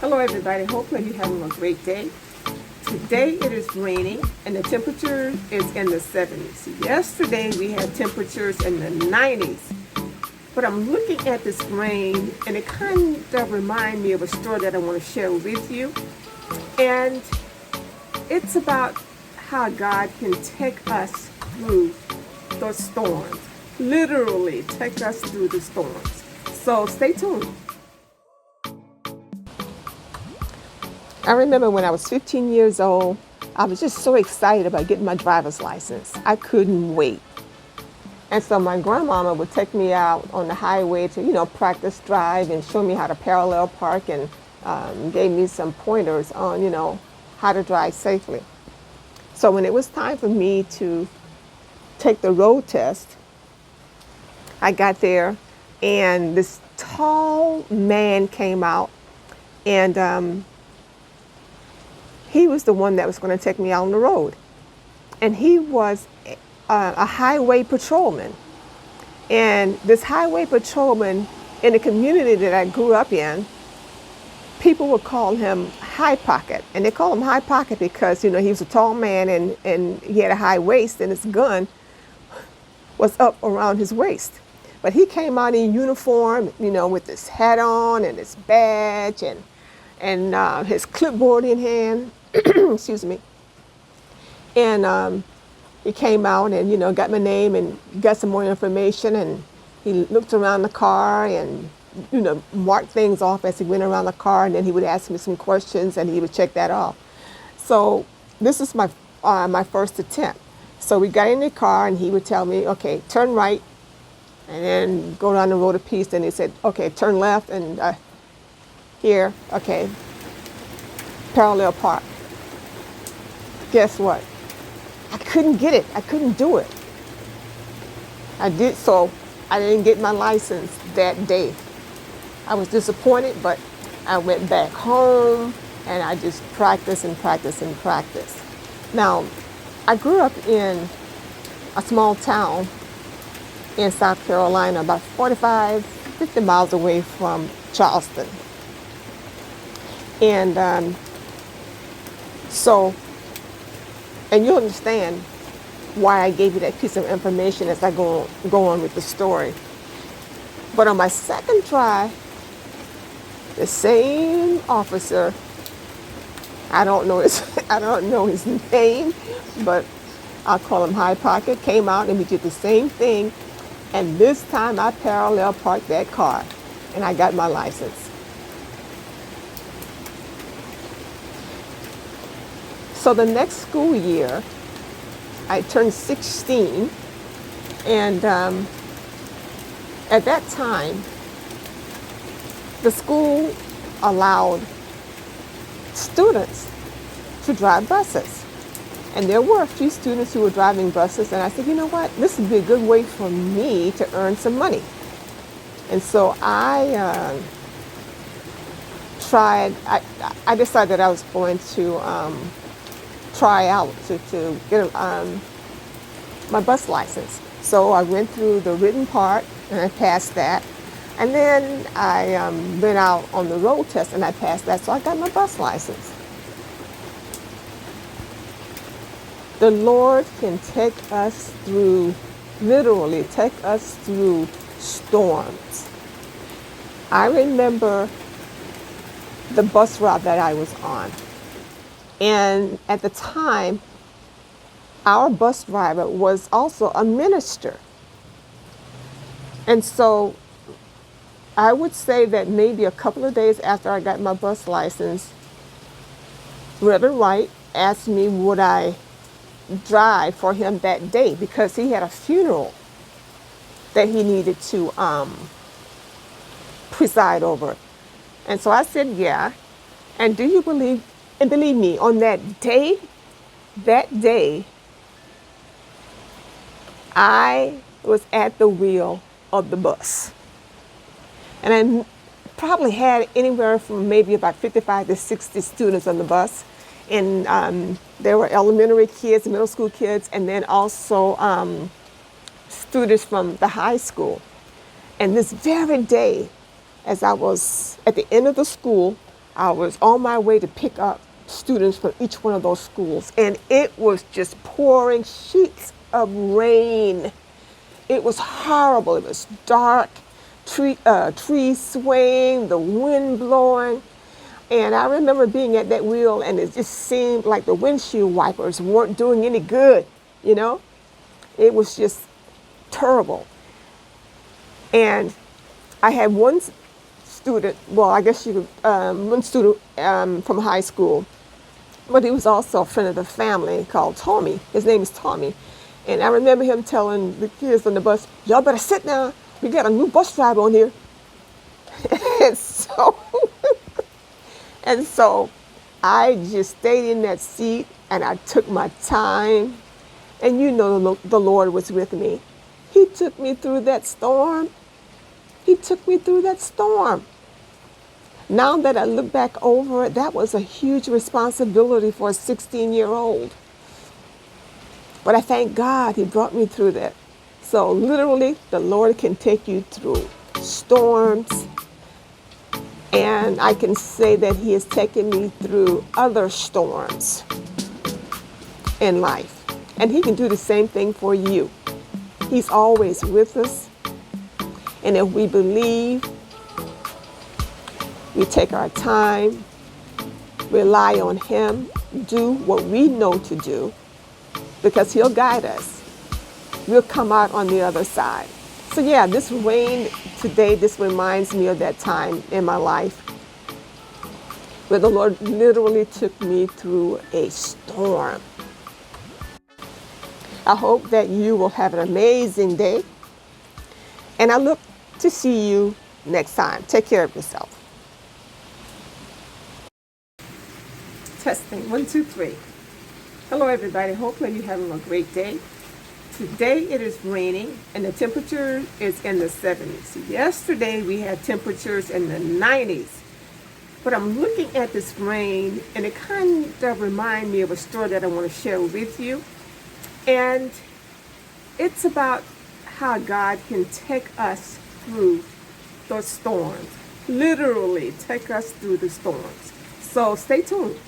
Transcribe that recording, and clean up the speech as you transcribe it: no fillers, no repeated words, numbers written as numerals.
Hello everybody, hopefully you're having a great day. Today it is raining and the temperature is in the 70s. Yesterday we had temperatures in the 90s. But I'm looking at this rain and it kind of reminds me of a story that I want to share with you. And it's about how God can take us through the storms. Literally take us through the storms. So stay tuned. I remember when I was 15 years old, I was just so excited about getting my driver's license. I couldn't wait. And so my grandmama would take me out on the highway to, practice drive and show me how to parallel park and gave me some pointers on, how to drive safely. So when it was time for me to take the road test, I got there and this tall man came out and he was the one that was going to take me out on the road. And he was a highway patrolman. And this highway patrolman in the community that I grew up in, people would call him High Pocket. And they call him High Pocket because, he was a tall man and he had a high waist and his gun was up around his waist. But he came out in uniform, with his hat on and his badge and his clipboard in hand. Excuse me. And he came out and, got my name and got some more information. And he looked around the car and, marked things off as he went around the car. And then he would ask me some questions and he would check that off. So this is my first attempt. So we got in the car and he would tell me, okay, turn right and then go down the road a piece. And he said, okay, turn left and here, okay, parallel park. Guess what? I couldn't get it. I couldn't do it. I didn't get my license that day. I was disappointed, but I went back home and I just practiced and practiced and practiced. Now, I grew up in a small town in South Carolina, about 50 miles away from Charleston. And and you'll understand why I gave you that piece of information as I go on with the story. But on my second try, the same officer, I don't know his name, but I'll call him High Pocket, came out and we did the same thing. And this time I parallel parked that car and I got my license. So the next school year, I turned 16, and at that time, the school allowed students to drive buses. And there were a few students who were driving buses, and I said, you know what, this would be a good way for me to earn some money. And so I decided that I was going to try out to get my bus license. So I went through the written part and I passed that. And then I went out on the road test and I passed that. So I got my bus license. The Lord can take us through, literally take us through storms. I remember the bus route that I was on. And at the time, our bus driver was also a minister. And so I would say that maybe a couple of days after I got my bus license, Reverend Wright asked me would I drive for him that day because he had a funeral that he needed to preside over. And so I said, yeah. And do you believe, and believe me, on that day, I was at the wheel of the bus. And I probably had anywhere from maybe about 55 to 60 students on the bus. And there were elementary kids, middle school kids, and then also students from the high school. And this very day, as I was at the end of the school, I was on my way to pick up students from each one of those schools, and it was just pouring sheets of rain. It was horrible. It was dark, trees swaying, the wind blowing. And I remember being at that wheel, and it just seemed like the windshield wipers weren't doing any good, you know? It was just terrible. And I had one student, well, I guess you could, one student from high school, but he was also a friend of the family called Tommy. His name is Tommy. And I remember him telling the kids on the bus, y'all better sit down. We got a new bus driver on here. and so, and so I just stayed in that seat and I took my time. And you know the Lord was with me. He took me through that storm. He took me through that storm. Now that I look back over it, that was a huge responsibility for a 16-year-old. But I thank God he brought me through that. So literally, the Lord can take you through storms. And I can say that he has taken me through other storms in life. And he can do the same thing for you. He's always with us. And if we believe, we take our time, rely on him, do what we know to do, because he'll guide us. We'll come out on the other side. So yeah, this rain today, this reminds me of that time in my life where the Lord literally took me through a storm. I hope that you will have an amazing day. And I look to see you next time. Take care of yourself. Testing, 1, 2, 3. Hello everybody, hopefully you're having a great day. Today it is raining and the temperature is in the 70s. Yesterday we had temperatures in the 90s. But I'm looking at this rain and it kind of reminds me of a story that I want to share with you. And it's about how God can take us through the storms. Literally take us through the storms. So stay tuned.